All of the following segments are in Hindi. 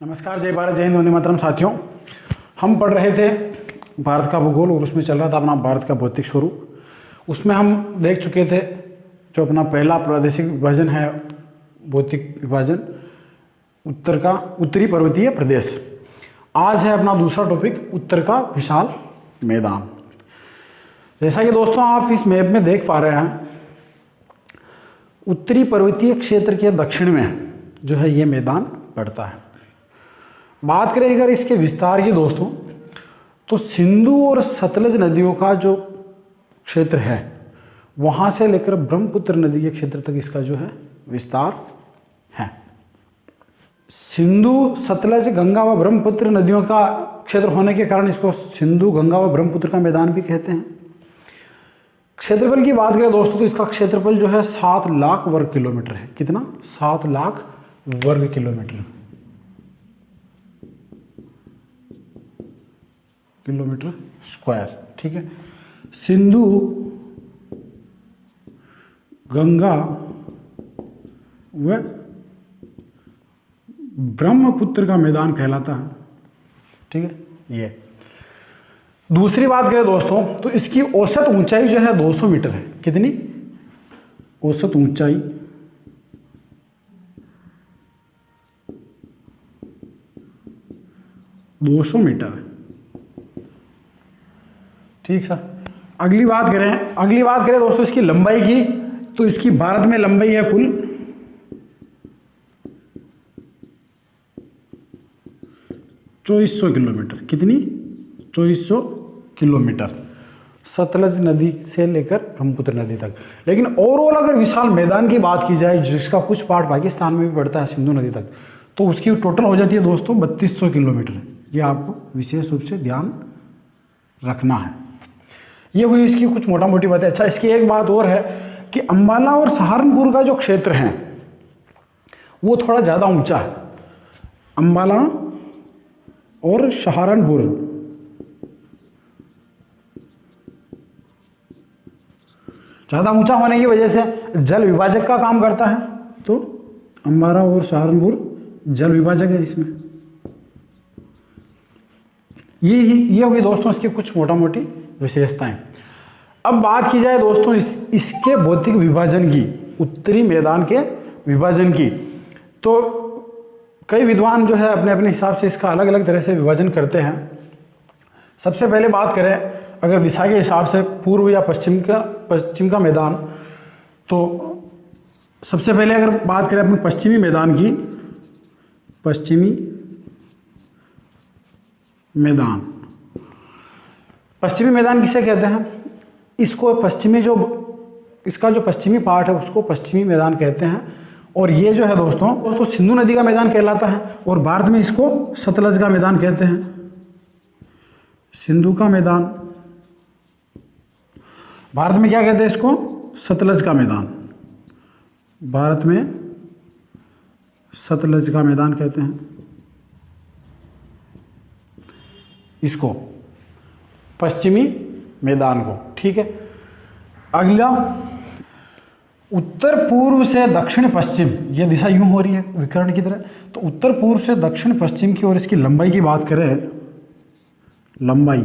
नमस्कार, जय भारत, जय हिंद, वंदे मातरम। साथियों, हम पढ़ रहे थे भारत का भूगोल और उसमें चल रहा था अपना भारत का भौतिक स्वरूप। उसमें हम देख चुके थे जो अपना पहला प्रादेशिक विभाजन है, भौतिक विभाजन, उत्तर का उत्तरी पर्वतीय प्रदेश। आज है अपना दूसरा टॉपिक, उत्तर का विशाल मैदान। जैसा कि दोस्तों आप इस मैप में देख पा रहे हैं, उत्तरी पर्वतीय क्षेत्र के दक्षिण में जो है ये मैदान पड़ता है। बात करें अगर इसके विस्तार की दोस्तों, तो सिंधु और सतलज नदियों का जो क्षेत्र है वहाँ से लेकर ब्रह्मपुत्र नदी के क्षेत्र तक इसका जो है विस्तार है। सिंधु, सतलज, गंगा व ब्रह्मपुत्र नदियों का क्षेत्र होने के कारण इसको सिंधु, गंगा व ब्रह्मपुत्र का मैदान भी कहते हैं। क्षेत्रफल की बात करें दोस्तों, तो इसका क्षेत्रफल जो है 7 लाख वर्ग किलोमीटर है। कितना? 7 लाख वर्ग किलोमीटर स्क्वायर। ठीक है। सिंधु, गंगा व ब्रह्मपुत्र का मैदान कहलाता है। ठीक है। ये दूसरी बात करें दोस्तों, तो इसकी औसत ऊंचाई जो है 200 मीटर है। कितनी? औसत ऊंचाई 200 मीटर है। ठीक सर। अगली बात करें दोस्तों इसकी लंबाई की, तो इसकी भारत में लंबाई है कुल 2400 किलोमीटर। कितनी? 2400 किलोमीटर, सतलज नदी से लेकर ब्रह्मपुत्र नदी तक। लेकिन ओवरऑल अगर विशाल मैदान की बात की जाए, जिसका कुछ पार्ट पाकिस्तान में भी पड़ता है सिंधु नदी तक, तो उसकी टोटल हो जाती है दोस्तों 3200 किलोमीटर। ये आपको विशेष रूप से ध्यान रखना है। ये हुई इसकी कुछ मोटा मोटी बातें। अच्छा, इसकी एक बात और है कि अंबाला और सहारनपुर का जो क्षेत्र है वो थोड़ा ज़्यादा ऊंचा है। अंबाला और सहारनपुर ज़्यादा ऊंचा होने की वजह से जल विभाजक का काम करता है। तो अंबाला और सहारनपुर जल विभाजक है इसमें। ये हुई दोस्तों इसकी कुछ मोटा मोटी विशेषताएं। अब बात की जाए दोस्तों इसके भौतिक विभाजन की, उत्तरी मैदान के विभाजन की, तो कई विद्वान जो है अपने अपने हिसाब से इसका अलग अलग तरह से विभाजन करते हैं। सबसे पहले बात करें अगर दिशा के हिसाब से पूर्व या पश्चिम का मैदान, तो सबसे पहले अगर बात करें अपने पश्चिमी मैदान की, पश्चिमी मैदान किसे कहते हैं? इसको इसका जो पश्चिमी पार्ट है उसको पश्चिमी मैदान कहते हैं। और ये जो है दोस्तों सिंधु नदी का मैदान कहलाता है। और भारत में इसको सतलज का मैदान कहते हैं। सिंधु का मैदान, भारत में क्या कहते हैं इसको? सतलज का मैदान। भारत में सतलज का मैदान कहते हैं इसको, पश्चिमी मैदान को। ठीक है। अगला, उत्तर पूर्व से दक्षिण पश्चिम, यह दिशा यूं हो रही है विकर्ण की तरह। तो उत्तर पूर्व से दक्षिण पश्चिम की ओर इसकी लंबाई की बात करें, लंबाई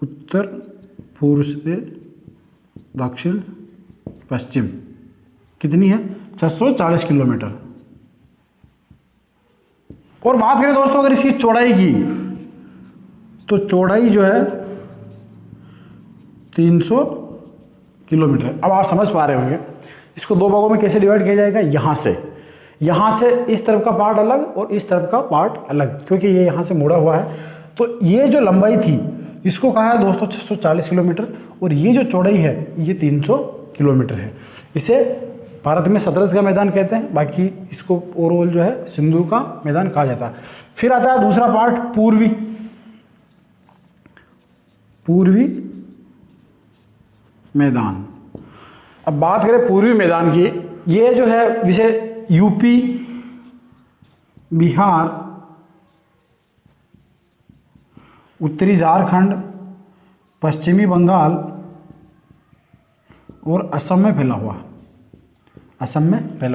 उत्तर पूर्व से दक्षिण पश्चिम कितनी है? 640 किलोमीटर। और बात करें दोस्तों अगर इसकी चौड़ाई की, तो चौड़ाई जो है 300 किलोमीटर। अब आप समझ पा रहे होंगे इसको दो भागों में कैसे डिवाइड किया जाएगा। यहाँ से इस तरफ का पार्ट अलग और इस तरफ का पार्ट अलग, क्योंकि ये यहाँ से मुड़ा हुआ है। तो ये जो लंबाई थी इसको कहा है दोस्तों 640 किलोमीटर, और ये जो चौड़ाई है ये 300 किलोमीटर है। इसे भारत में सतलज का मैदान कहते हैं, बाकी इसको ओवरऑल जो है सिंधु का मैदान कहा जाता है। फिर आता है दूसरा पार्ट, पूर्वी मैदान। अब बात करें पूर्वी मैदान की, ये जो है जिसे यूपी, बिहार, उत्तरी झारखंड, पश्चिमी बंगाल और असम में फैला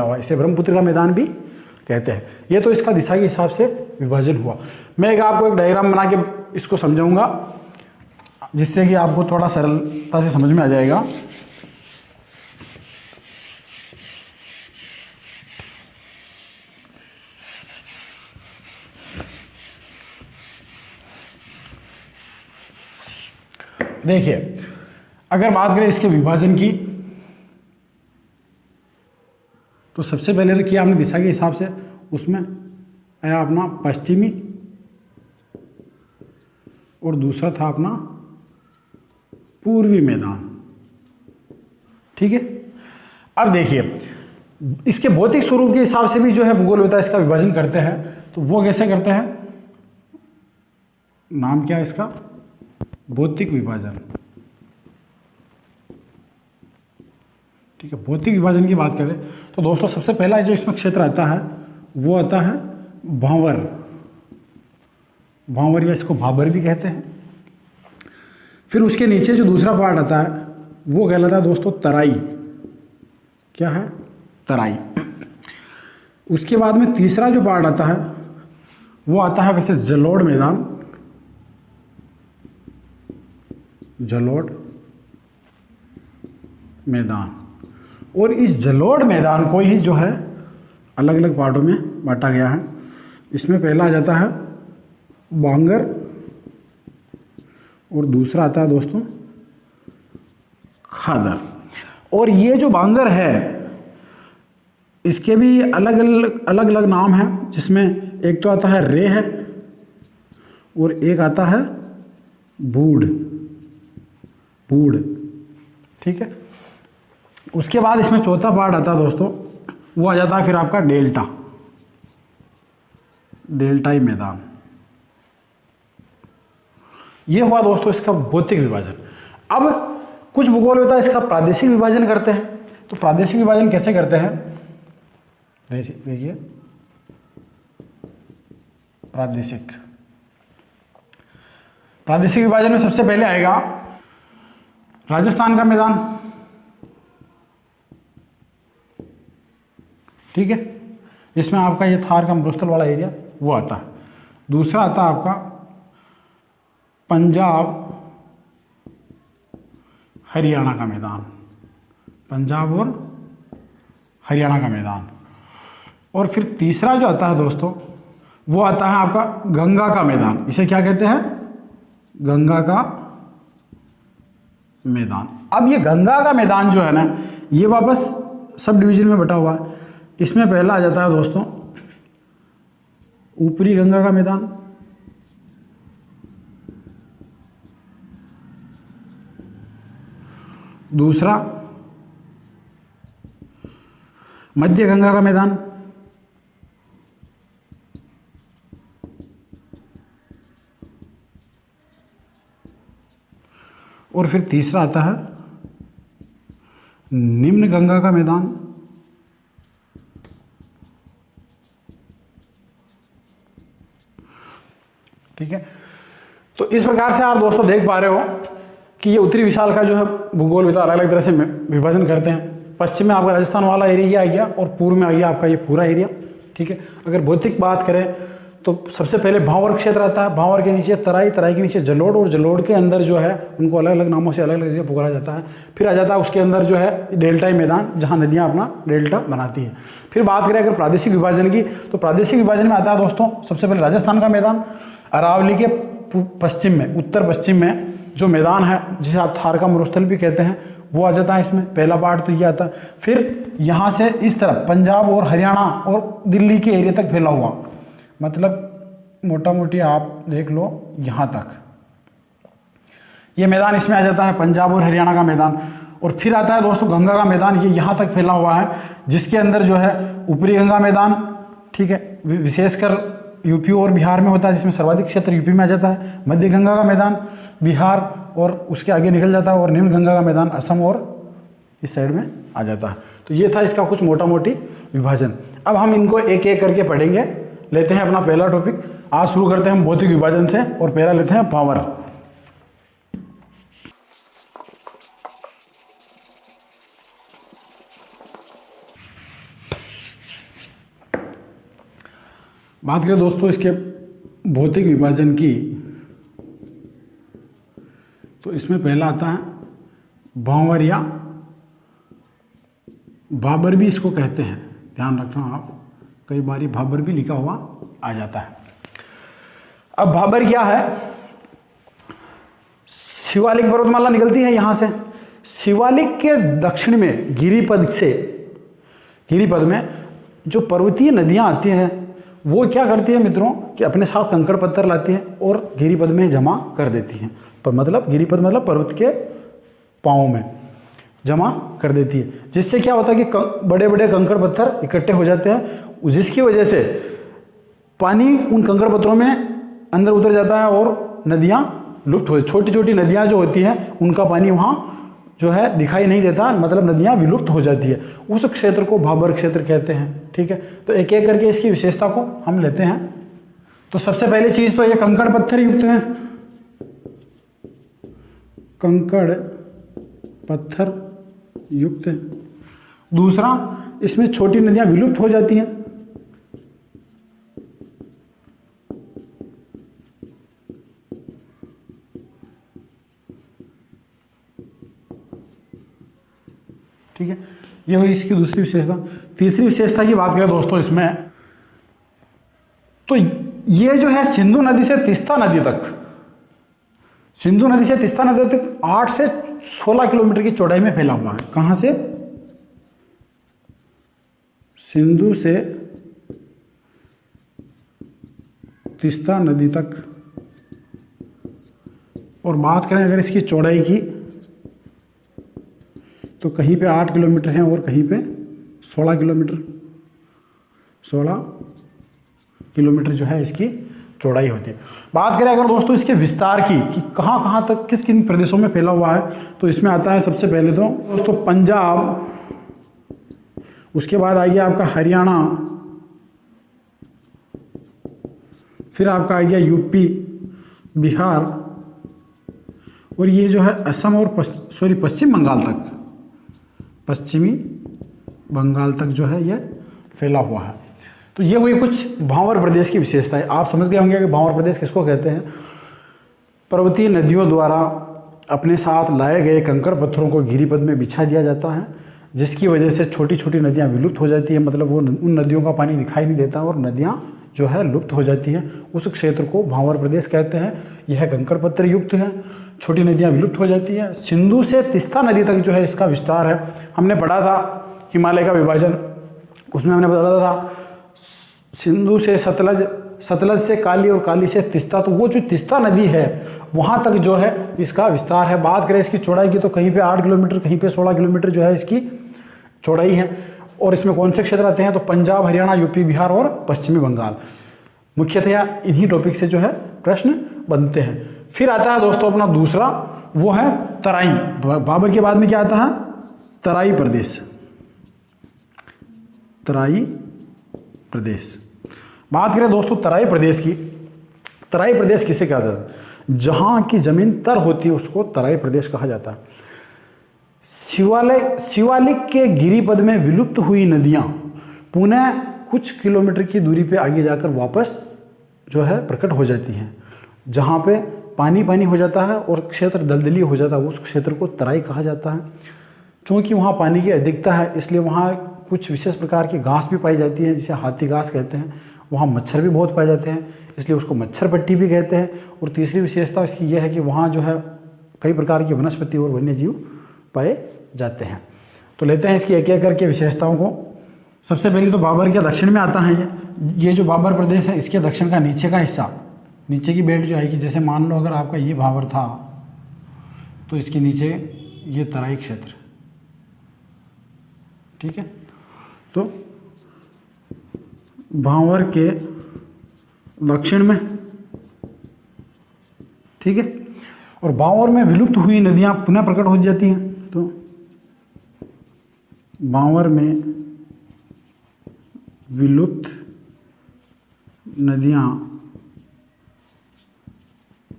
हुआ, इसे ब्रह्मपुत्र का मैदान भी कहते हैं। ये तो इसका दिशा के हिसाब से विभाजन हुआ। मैं आपको एक डायग्राम बना के इसको समझाऊंगा, जिससे कि आपको थोड़ा सरलता से समझ में आ जाएगा। देखिए, अगर बात करें इसके विभाजन की, तो सबसे पहले तो किया हमने दिशा के हिसाब से, उसमें आया अपना पश्चिमी और दूसरा था अपना पूर्वी मैदान। ठीक है, अब देखिए इसके भौतिक स्वरूप के हिसाब से भी जो है भूगोलविद इसका विभाजन करते हैं। तो वो कैसे करते हैं, नाम क्या है इसका, भौतिक विभाजन। ठीक है, भौतिक विभाजन की बात करें तो दोस्तों सबसे पहला जो इसमें क्षेत्र आता है वो आता है भांवर। भांवर या इसको भाबर भी कहते हैं। फिर उसके नीचे जो दूसरा पार्ट आता है वो कहलाता है दोस्तों तराई। क्या है, तराई। उसके बाद में तीसरा जो पार्ट आता है वो आता है वैसे जलोढ़ मैदान। जलोढ़ मैदान। और इस जलोढ़ मैदान को ही जो है अलग अलग पार्टों में बांटा गया है। इसमें पहला आ जाता है बांगर और दूसरा आता है दोस्तों खादर। और ये जो बांगर है इसके भी अलग अलग नाम हैं, जिसमें एक तो आता है रेह और एक आता है बूढ़। बूढ़, ठीक है। उसके बाद इसमें चौथा पार्ट आता है दोस्तों, वो आ जाता है फिर आपका डेल्टा। डेल्टाई मैदान। ये हुआ दोस्तों इसका भौतिक विभाजन। अब कुछ भूगोलविद इसका प्रादेशिक विभाजन करते हैं। तो प्रादेशिक विभाजन कैसे करते हैं, देखिए प्रादेशिक विभाजन में सबसे पहले आएगा राजस्थान का मैदान। ठीक है, इसमें आपका ये थार का मरुस्थल वाला एरिया वो आता है। दूसरा आता है आपका पंजाब हरियाणा का मैदान। पंजाब और हरियाणा का मैदान। और फिर तीसरा जो आता है दोस्तों वो आता है आपका गंगा का मैदान। इसे क्या कहते हैं, गंगा का मैदान। अब ये गंगा का मैदान जो है ना, ये वापस सब डिवीजन में बटा हुआ है। इसमें पहला आ जाता है दोस्तों ऊपरी गंगा का मैदान। दूसरा मध्य गंगा का मैदान। और फिर तीसरा आता है निम्न गंगा का मैदान। ठीक है, तो इस प्रकार से आप दोस्तों देख पा रहे हो कि ये उत्तरी विशाल का जो है भूगोल अलग अलग तरह से विभाजन करते हैं। पश्चिम में आपका राजस्थान वाला एरिया आ गया और पूर्व में आ गया आपका ये पूरा एरिया। ठीक है, अगर भौतिक बात करें तो सबसे पहले भांवर क्षेत्र आता है। भांवर के नीचे तराई, तराई के नीचे जलोढ़ और जलोढ़ के अंदर जो है उनको अलग अलग नामों से अलग अलग जगह पुकारा जाता है। फिर आ जाता है उसके अंदर जो है डेल्टाई मैदान, जहाँ नदियाँ अपना डेल्टा बनाती हैं। फिर बात करें अगर प्रादेशिक विभाजन की, तो प्रादेशिक विभाजन में आता है दोस्तों सबसे पहले राजस्थान का मैदान। अरावली के पश्चिम में, उत्तर पश्चिम में जो मैदान है जिसे आप थार का मरुस्थल भी कहते हैं, वो आ जाता है इसमें। पहला पार्ट तो ये आता है। फिर यहाँ से इस तरफ पंजाब और हरियाणा और दिल्ली के एरिया तक फैला हुआ, मतलब मोटा मोटी आप देख लो यहाँ तक ये मैदान इसमें आ जाता है, पंजाब और हरियाणा का मैदान। और फिर आता है दोस्तों गंगा का मैदान, ये यहाँ तक फैला हुआ है, जिसके अंदर जो है ऊपरी गंगा मैदान, ठीक है, विशेषकर यूपी और बिहार में होता है, जिसमें सर्वाधिक क्षेत्र यूपी में आ जाता है। मध्य गंगा का मैदान बिहार और उसके आगे निकल जाता है, और निम्न गंगा का मैदान असम और इस साइड में आ जाता है। तो ये था इसका कुछ मोटा मोटी विभाजन। अब हम इनको एक एक करके पढ़ेंगे। लेते हैं अपना पहला टॉपिक, आज शुरू करते हैं हम भौतिक विभाजन से, और पहला लेते हैं पावर। बात करें दोस्तों इसके भौतिक विभाजन की, तो इसमें पहला आता है भांवर या भाबर भी इसको कहते हैं, ध्यान रखना आप, कई बार भाबर भी लिखा हुआ आ जाता है। अब भाबर क्या है? शिवालिक पर्वतमाला निकलती है यहां से, शिवालिक के दक्षिण में गिरिपद में जो पर्वतीय नदियां आती हैं वो क्या करती है मित्रों कि अपने साथ कंकड़ पत्थर लाती हैं और गिरिपद में जमा कर देती हैं। पर मतलब गिरिपद मतलब पर्वत के पांवों में जमा कर देती है, जिससे क्या होता है कि बड़े बड़े कंकड़ पत्थर इकट्ठे हो जाते हैं, जिसकी वजह से पानी उन कंकड़ पत्थरों में अंदर उतर जाता है और नदियाँ लुप्त हो, छोटी छोटी नदियाँ जो होती हैं उनका पानी वहाँ जो है दिखाई नहीं देता, मतलब नदियाँ विलुप्त हो जाती है। उस क्षेत्र को भाबर क्षेत्र कहते हैं। ठीक है, तो एक एक करके इसकी विशेषता को हम लेते हैं। तो सबसे पहली चीज़ तो ये कंकड़ पत्थर युक्त है, कंकड़ पत्थर युक्त है। दूसरा, इसमें छोटी नदियाँ विलुप्त हो जाती हैं। ठीक है, ये हुई इसकी दूसरी विशेषता। तीसरी विशेषता की बात करें दोस्तों इसमें, तो ये जो है सिंधु नदी से तीस्ता नदी तक, सिंधु नदी से तीस्ता नदी तक 8 से 16 किलोमीटर की चौड़ाई में फैला हुआ है। कहां से? सिंधु से तीस्ता नदी तक। और बात करें अगर इसकी चौड़ाई की, तो कहीं पे 8 किलोमीटर है और कहीं पे 16 किलोमीटर, 16 किलोमीटर जो है इसकी चौड़ाई होती है। बात करें अगर दोस्तों इसके विस्तार की कि कहाँ कहाँ तक किस किन प्रदेशों में फैला हुआ है, तो इसमें आता है सबसे पहले तो दोस्तों पंजाब, उसके बाद आ गया आपका हरियाणा, फिर आपका आ गया यूपी, बिहार, और ये जो है असम और पश्चिम बंगाल तक, पश्चिमी बंगाल तक जो है ये फैला हुआ है। तो ये हुई कुछ भांवर प्रदेश की विशेषताएं। आप समझ गए होंगे कि भांवर प्रदेश किसको कहते हैं। पर्वतीय नदियों द्वारा अपने साथ लाए गए कंकड़ पत्थरों को गिरिपद में बिछा दिया जाता है, जिसकी वजह से छोटी छोटी नदियाँ विलुप्त हो जाती है, मतलब वो उन नदियों का पानी दिखाई नहीं देता और नदियाँ जो है लुप्त हो जाती है। उस क्षेत्र को भांवर प्रदेश कहते हैं। यह कंकड़ पत्थर युक्त है, छोटी नदियाँ विलुप्त हो जाती हैं। सिंधु से तीस्ता नदी तक जो है इसका विस्तार है। हमने पढ़ा था हिमालय का विभाजन, उसमें हमने बताया था सिंधु से सतलज, सतलज से काली और काली से तीस्ता, तो वो जो तीस्ता नदी है वहाँ तक जो है इसका विस्तार है। बात करें इसकी चौड़ाई की, तो कहीं पे 8 किलोमीटर, कहीं पे 16 किलोमीटर जो है इसकी चौड़ाई है। और इसमें कौन से क्षेत्र आते हैं? तो पंजाब, हरियाणा, यूपी, बिहार और पश्चिमी बंगाल। मुख्यतया इन्हीं टॉपिक से जो है प्रश्न बनते हैं। फिर आता है दोस्तों अपना दूसरा, वो है तराई। बाबर के बाद में क्या आता है? तराई प्रदेश, तराई प्रदेश। बात करें दोस्तों तराई प्रदेश की, तराई प्रदेश किसे कहा जाता है? जहां की जमीन तर होती है उसको तराई प्रदेश कहा जाता है। शिवालिक के गिरिपद में विलुप्त हुई नदियां पुनः कुछ किलोमीटर की दूरी पे आगे जाकर वापस जो है प्रकट हो जाती हैं। जहाँ पे पानी पानी हो जाता है और क्षेत्र दलदली हो जाता है, उस क्षेत्र को तराई कहा जाता है। क्योंकि वहाँ पानी की अधिकता है, इसलिए वहाँ कुछ विशेष प्रकार की घास भी पाई जाती है, जिसे हाथी घास कहते हैं। वहाँ मच्छर भी बहुत पाए जाते हैं, इसलिए उसको मच्छर पट्टी भी कहते हैं। और तीसरी विशेषता इसकी यह है कि वहाँ जो है कई प्रकार की वनस्पति और वन्य जीव पाए जाते हैं। तो लेते हैं इसकी एक एक करके विशेषताओं को। सबसे पहले तो बाबर के दक्षिण में आता है ये जो बाबर प्रदेश है, इसके दक्षिण का नीचे का हिस्सा, नीचे की बेल्ट जो आएगी, जैसे मान लो अगर आपका ये भावर था तो इसके नीचे ये तराई क्षेत्र, ठीक है। तो भावर के दक्षिण में, ठीक है, और भावर में विलुप्त हुई नदियां पुनः प्रकट हो जाती हैं। तो भावर में विलुप्त नदियां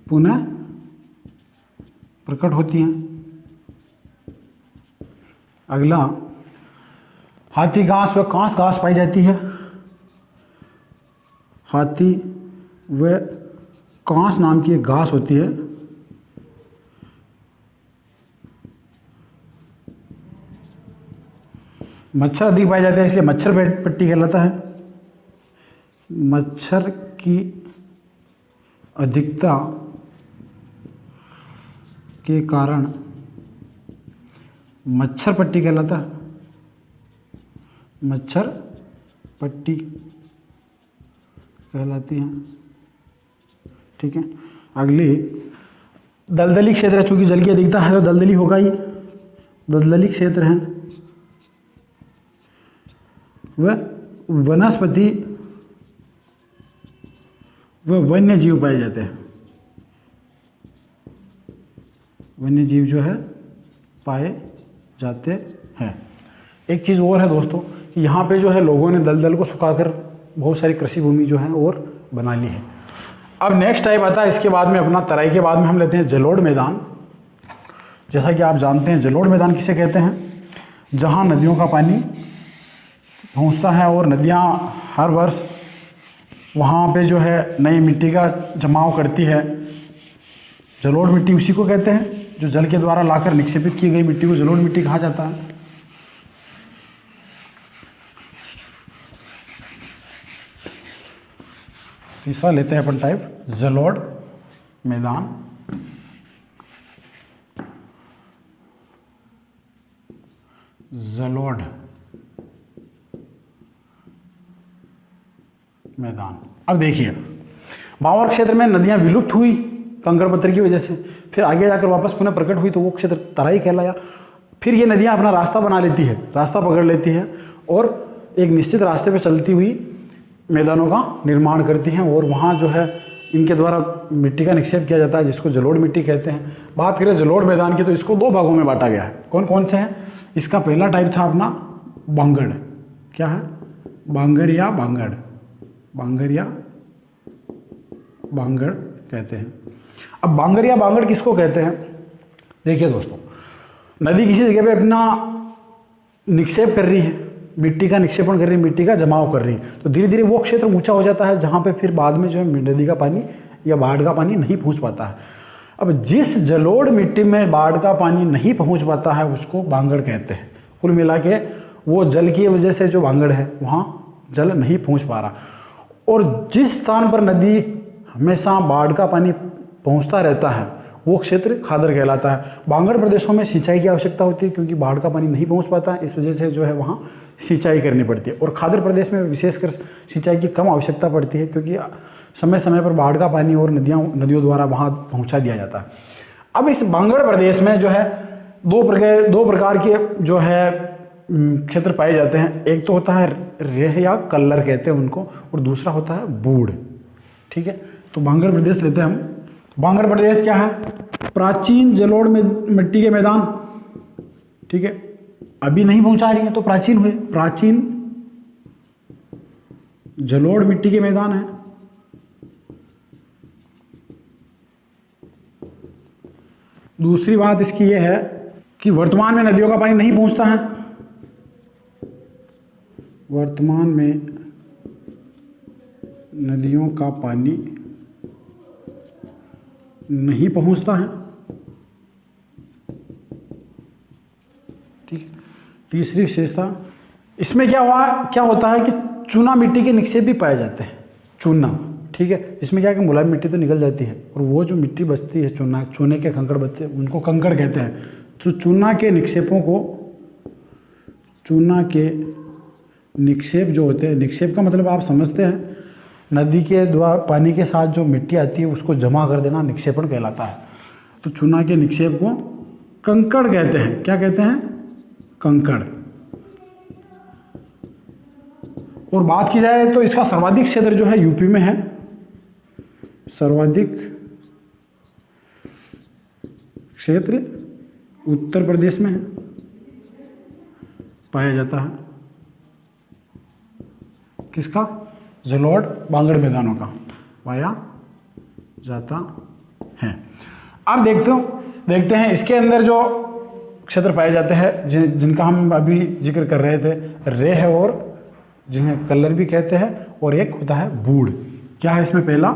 पुनः प्रकट होती हैं। अगला, हाथी घास व कांस घास पाई जाती है। हाथी व कांस नाम की एक घास होती है। मच्छर अधिक पाए जाते हैं इसलिए मच्छर पट्टी कहलाता है। मच्छर की अधिकता के कारण मच्छर पट्टी कहलाता है। मच्छर पट्टी कहलाती है। ठीक है, अगली दलदली क्षेत्र है। चूंकि जल की अधिकता है तो दलदली होगा ही। दलदली क्षेत्र है वह वनस्पति व वन्य जीव पाए जाते हैं। वन्य जीव जो है पाए जाते हैं। एक चीज़ और है दोस्तों कि यहाँ पे जो है लोगों ने दलदल को सुखाकर बहुत सारी कृषि भूमि जो है और बना ली है। अब नेक्स्ट टाइप आता है इसके बाद में अपना तराई के बाद में हम लेते हैं जलोढ़ मैदान। जैसा कि आप जानते हैं जलोढ़ मैदान किसे कहते हैं, जहाँ नदियों का पानी पहुँचता है और नदियाँ हर वर्ष वहाँ पे जो है नई मिट्टी का जमाव करती है। जलोढ़ मिट्टी उसी को कहते हैं जो जल के द्वारा लाकर निक्षेपित की गई मिट्टी को जलोढ़ मिट्टी कहा जाता है। तीसरा लेते हैं अपन टाइप जलोढ़ मैदान। जलोढ़ मैदान। अब देखिए भावर क्षेत्र में नदियां विलुप्त हुई कंकड़ पत्थर की वजह से, फिर आगे जाकर वापस पुनः प्रकट हुई तो वो क्षेत्र तराई कहलाया। फिर ये नदियां अपना रास्ता बना लेती है, रास्ता पकड़ लेती है और एक निश्चित रास्ते पर चलती हुई मैदानों का निर्माण करती हैं और वहाँ जो है इनके द्वारा मिट्टी का निक्षेप किया जाता है जिसको जलोढ़ मिट्टी कहते हैं। बात करें जलोढ़ मैदान की तो इसको दो भागों में बांटा गया है। कौन कौन से हैं? इसका पहला टाइप था अपना बांगड़। क्या है? बांगर या बांगड़। बांगर या बांगड़ कहते हैं। अब बांगर या बांगड़ किसको कहते हैं? देखिए दोस्तों, नदी किसी जगह पे अपना निक्षेप कर रही है, मिट्टी का निक्षेपण कर रही है, मिट्टी का जमाव कर रही है, तो धीरे धीरे वो क्षेत्र ऊंचा हो जाता है जहाँ पे फिर बाद में जो है नदी का पानी या बाढ़ का पानी नहीं पहुँच पाता है। अब जिस जलोढ़ मिट्टी में बाढ़ का पानी नहीं पहुँच पाता है उसको बांगड़ कहते हैं। कुल मिला के वो जल की वजह से जो बांगड़ है वहाँ जल नहीं पहुँच पा रहा, और जिस स्थान पर नदी हमेशा बाढ़ का पानी पहुँचता रहता है वो क्षेत्र खादर कहलाता है। बांगड़ प्रदेशों में सिंचाई की आवश्यकता होती है क्योंकि बाढ़ का पानी नहीं पहुँच पाता है, इस वजह से जो है वहाँ सिंचाई करनी पड़ती है। और खादर प्रदेश में विशेषकर सिंचाई की कम आवश्यकता पड़ती है क्योंकि समय समय पर बाढ़ का पानी और नदियों द्वारा वहाँ पहुँचा दिया जाता है। अब इस बांगड़ प्रदेश में जो है दो प्रकार के जो है क्षेत्र पाए जाते हैं। एक तो होता है रेह या कल्लर कहते हैं उनको, और दूसरा होता है बूढ़। ठीक है, तो बांगड़ प्रदेश लेते हैं हम। बांगड़ प्रदेश क्या है? प्राचीन जलोढ़ में मिट्टी के मैदान। ठीक है, अभी नहीं पहुंचा रही है तो प्राचीन हुए, प्राचीन जलोढ़ मिट्टी के मैदान है। दूसरी बात इसकी यह है कि वर्तमान में नदियों का पानी नहीं पहुंचता है। वर्तमान में नदियों का पानी नहीं पहुंचता है। ठीक। तीसरी विशेषता इसमें क्या होता है कि चूना मिट्टी के निक्षेप भी पाए जाते हैं। चूना, ठीक है, इसमें क्या है कि मुलायम मिट्टी तो निकल जाती है और वो जो मिट्टी बचती है चूने के कंकड़ बचते हैं उनको कंकड़ कहते हैं। तो चूना के निक्षेपों को, चूना के निक्षेप जो होते हैं, निक्षेप का मतलब आप समझते हैं, नदी के द्वारा पानी के साथ जो मिट्टी आती है उसको जमा कर देना निक्षेपण कहलाता है। तो चूना के निक्षेप को कंकड़ कहते हैं। क्या कहते हैं? कंकड़। और बात की जाए तो इसका सर्वाधिक क्षेत्र जो है यूपी में है। सर्वाधिक क्षेत्र उत्तर प्रदेश में है, पाया जाता है। किसका? जलोढ़ बांगड़ मैदानों का पाया जाता है। अब देखते हैं इसके अंदर जो क्षेत्र पाए जाते हैं जिनका हम अभी जिक्र कर रहे थे, रेह और जिन्हें कल्लर भी कहते हैं, और एक होता है बूढ़। क्या है इसमें पहला?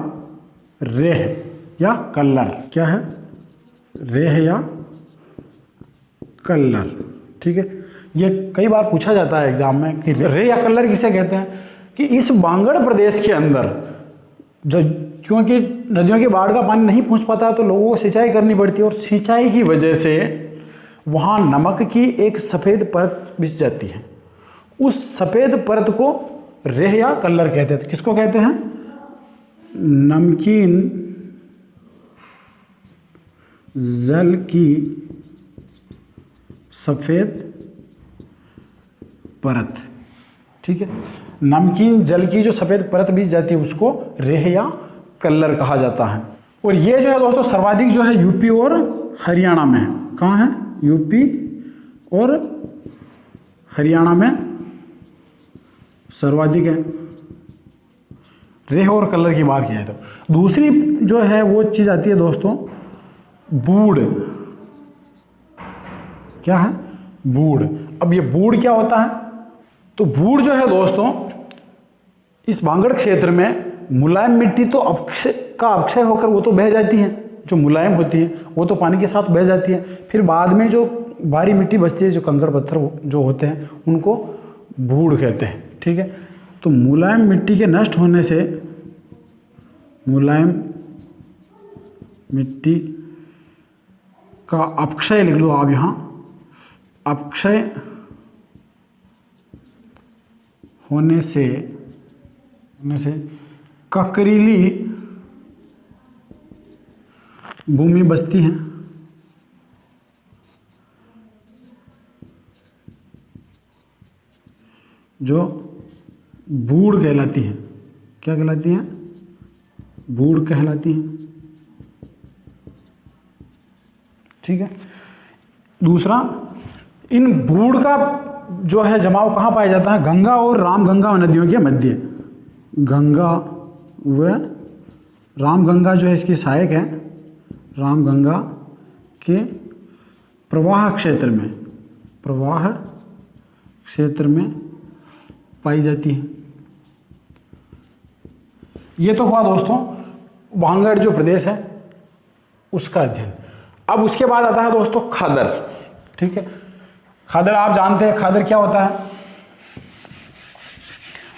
रेह या कल्लर। क्या है? रेह या कल्लर। ठीक है, ये कई बार पूछा जाता है एग्जाम में कि रेह या कल्लर किसे कहते हैं। कि इस बांगड़ प्रदेश के अंदर जो, क्योंकि नदियों की बाढ़ का पानी नहीं पहुंच पाता तो लोगों को सिंचाई करनी पड़ती है, और सिंचाई की वजह से वहाँ नमक की एक सफ़ेद परत बिछ जाती है। उस सफ़ेद परत को रेह या कल्लर कहते हैं। किसको कहते हैं? नमकीन जल की सफ़ेद परत। ठीक है, नमकीन जल की जो सफ़ेद परत बिछ जाती है उसको रेह या कल्लर कहा जाता है। और ये जो है दोस्तों सर्वाधिक जो है यूपी और हरियाणा में है। कहाँ है? यूपी और हरियाणा में सर्वाधिक है। रेह और कल्लर की बात की जाए तो दूसरी जो है वो चीज़ आती है दोस्तों बूढ़। क्या है? बूढ़। अब ये बूढ़ क्या होता है? तो बूढ़ जो है दोस्तों इस बांगड़ क्षेत्र में मुलायम मिट्टी तो अक्षय होकर वो तो बह जाती है, जो मुलायम होती है वो तो पानी के साथ बह जाती है। फिर बाद में जो भारी मिट्टी बचती है, जो कंकड़ पत्थर जो होते हैं उनको बूढ़ कहते हैं। ठीक है, तो मुलायम मिट्टी के नष्ट होने से, मुलायम मिट्टी का अपक्षय लिख लो आप यहाँ, अपक्षय होने से ककरीली भूमि बचती है। जो बूढ़ कहलाती है। क्या कहलाती है? बूढ़ कहलाती है। ठीक है, दूसरा इन बूढ़ का जो है जमाव कहाँ पाया जाता है? गंगा और रामगंगा नदियों के मध्य। गंगा व रामगंगा जो है इसकी सहायक है, रामगंगा के प्रवाह क्षेत्र में पाई जाती है। ये तो हुआ दोस्तों बांगड़ जो प्रदेश है उसका अध्ययन। अब उसके बाद आता है दोस्तों खादर। ठीक है, खादर आप जानते हैं खादर क्या होता है?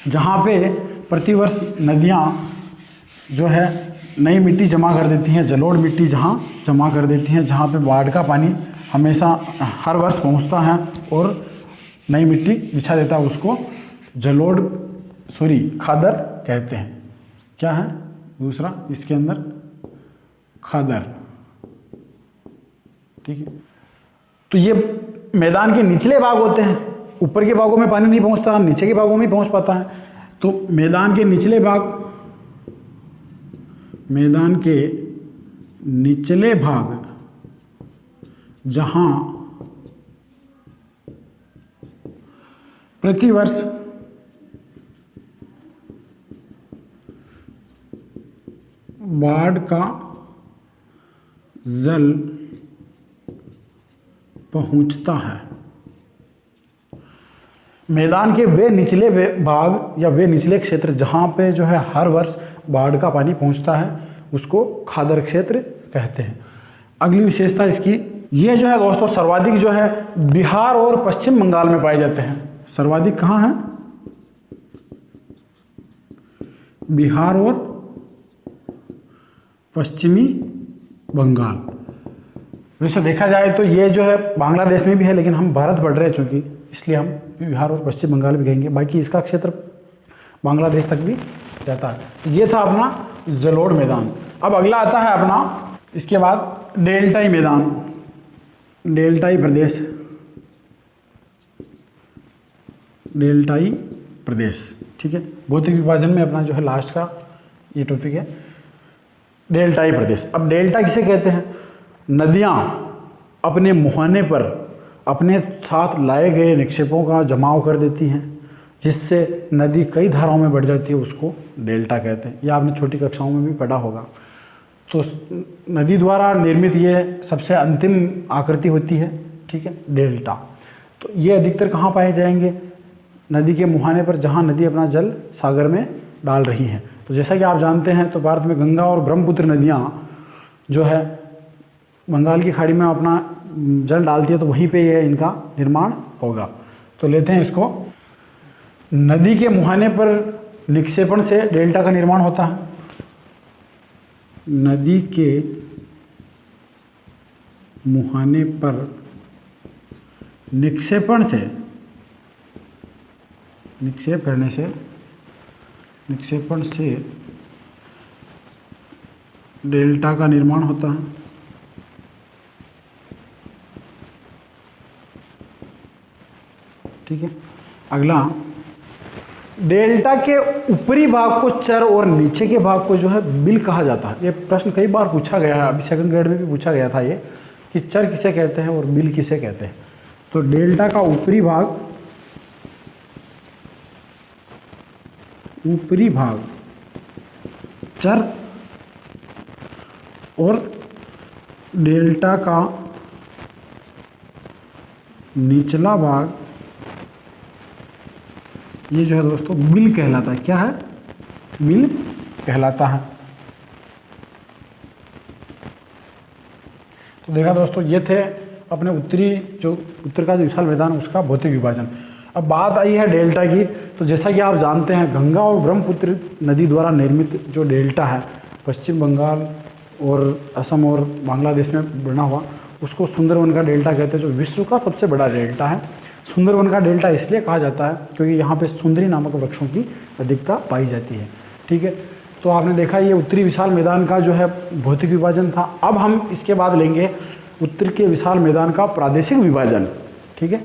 जहाँ पे प्रतिवर्ष नदियाँ जो है नई मिट्टी जमा कर देती हैं, जलोढ़ मिट्टी जहाँ जमा कर देती हैं, जहाँ पे बाढ़ का पानी हमेशा हर वर्ष पहुँचता है और नई मिट्टी बिछा देता है, उसको खादर कहते हैं। क्या है दूसरा इसके अंदर? खादर। ठीक है, तो ये मैदान के निचले भाग होते हैं, ऊपर के भागों में पानी नहीं पहुंचता, नीचे के भागों में पहुंच पाता है। तो मैदान के निचले भाग जहां प्रतिवर्ष बाढ़ का जल पहुंचता है। मैदान के वे निचले भाग या वे निचले क्षेत्र जहाँ पे जो है हर वर्ष बाढ़ का पानी पहुँचता है उसको खादर क्षेत्र कहते हैं। अगली विशेषता इसकी ये जो है दोस्तों सर्वाधिक जो है बिहार और पश्चिम बंगाल में पाए जाते हैं। सर्वाधिक कहाँ है? बिहार और पश्चिमी बंगाल। वैसे देखा जाए तो ये जो है बांग्लादेश में भी है, लेकिन हम भारत पढ़ रहे हैं चूँकि, इसलिए हम बिहार और पश्चिम बंगाल भी कहेंगे। बाकी इसका क्षेत्र बांग्लादेश तक भी जाता है। ये था अपना जलोढ़ मैदान। अब अगला आता है अपना इसके बाद डेल्टाई मैदान, डेल्टाई प्रदेश। डेल्टाई प्रदेश। ठीक है, भौतिक विभाजन में अपना जो है लास्ट का ये टॉपिक है डेल्टाई प्रदेश। अब डेल्टा किसे कहते हैं? नदियाँ अपने मुहाने पर अपने साथ लाए गए निक्षेपों का जमाव कर देती हैं, जिससे नदी कई धाराओं में बढ़ जाती है, उसको डेल्टा कहते हैं। यह आपने छोटी कक्षाओं में भी पढ़ा होगा। तो नदी द्वारा निर्मित ये सबसे अंतिम आकृति होती है, ठीक है, डेल्टा। तो ये अधिकतर कहाँ पाए जाएंगे? नदी के मुहाने पर, जहाँ नदी अपना जल सागर में डाल रही है। तो जैसा कि आप जानते हैं तो भारत में गंगा और ब्रह्मपुत्र नदियाँ जो है बंगाल की खाड़ी में अपना जल डालती है, तो वहीं पे ये इनका निर्माण होगा। तो लेते हैं इसको। नदी के मुहाने पर निक्षेपण से डेल्टा का निर्माण होता है। नदी के मुहाने पर निक्षेपण से, निक्षेप करने से, निक्षेपण से डेल्टा का निर्माण होता है। ठीक है। अगला, डेल्टा के ऊपरी भाग को चर और नीचे के भाग को जो है बिल कहा जाता है। ये प्रश्न कई बार पूछा गया है, अभी सेकंड ग्रेड में भी पूछा गया था ये, कि चर किसे कहते हैं और बिल किसे कहते हैं। तो डेल्टा का ऊपरी भाग, ऊपरी भाग चर और डेल्टा का निचला भाग ये जो है दोस्तों बिल कहलाता है। क्या है? बिल कहलाता है। तो देखा दोस्तों, ये थे अपने उत्तर का जो विशाल मैदान उसका भौतिक विभाजन। अब बात आई है डेल्टा की। तो जैसा कि आप जानते हैं, गंगा और ब्रह्मपुत्र नदी द्वारा निर्मित जो डेल्टा है पश्चिम बंगाल और असम और बांग्लादेश में बना हुआ, उसको सुंदरवन का डेल्टा कहते हैं, जो विश्व का सबसे बड़ा डेल्टा है। सुंदरवन का डेल्टा इसलिए कहा जाता है क्योंकि यहाँ पे सुंदरी नामक वृक्षों की अधिकता पाई जाती है। ठीक है। तो आपने देखा ये उत्तरी विशाल मैदान का जो है भौतिक विभाजन था। अब हम इसके बाद लेंगे उत्तर के विशाल मैदान का प्रादेशिक विभाजन। ठीक है।